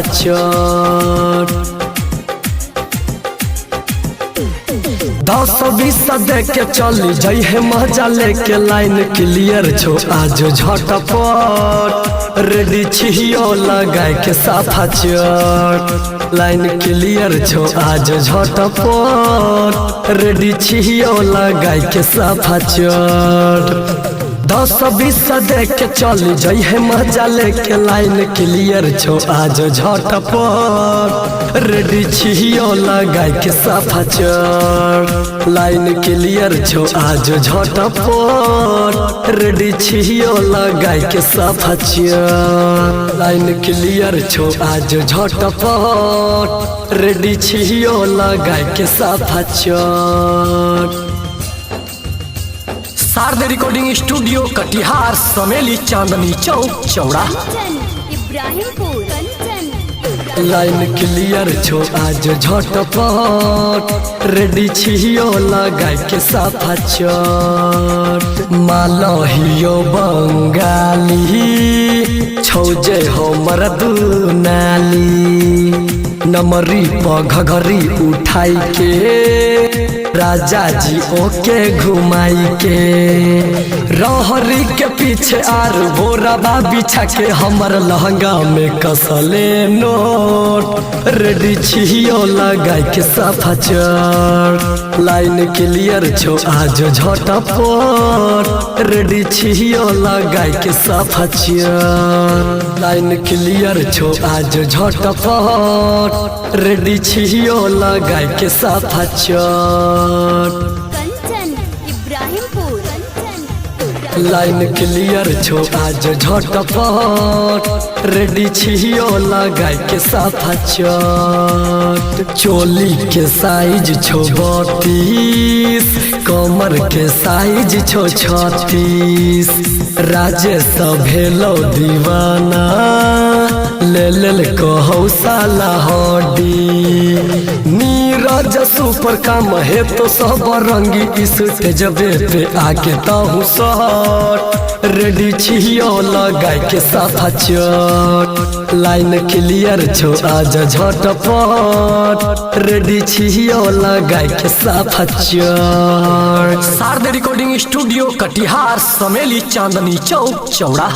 साफा चोट। 10-20 दे के चली जाई है मजा लेके लाइन क्लियर छो आज झटपट रेडी छियो लगाए के साफा चोट। लाइन क्लियर छो आज झटपट रेडी छियो लगाए के साफा चोट। 10-20 दे के चली जाई है मजा लेके लाइन क्लियर छो आज झटपट रेडी छियो लगाए के साफा चोट। लाइन क्लियर छो आज झटपट रेडी छियो लगाए के साफा चोट। लाइन क्लियर छो आज झटपट रेडी छियो लगाए के साफा चोट। शारदा रिकॉर्डिंग स्टूडियो कटिहार समेली चांदनी चौक चौड़ा। लाइन क्लियर छो आज झटपट रेडी छियो लगाए के साफा चोट। मालहियो बंगाली छौ जे हमर दुनाली नमरी पघघरी उठाई के राजा जी ओके घुमाई के रहरी के पीछे आर बोराबा बिछा के हमर लहंगा में कसले नोट रेडी छियो लगाए के साफा चोट। लाइन क्लियर छो आज झटपट रेडी छियो लगाए के साफा चोट। लाइन क्लियर छो आज झटपट रेडी छियो लगाए के साफा चोट। लाइन क्लियर छो आज झटपट रेडी छियो लगाए के साफा चोट। चोली के साइज छो 32 कमर के साइज छो 36 राजेश भेलो दीवाना ले कहौ साला हड्डी। नीरज सुपर काम है तो सब रंगी इस तेजबे पे आके ताहू शॉट रेडी छियो लगाए के साफा चोट। लाइन क्लियर छो आज झटपट रेडी छियो लगाए के साफा चोट। शारदा रिकॉर्डिंग स्टूडियो कटिहार समेली चांदनी चौक चौड़ा।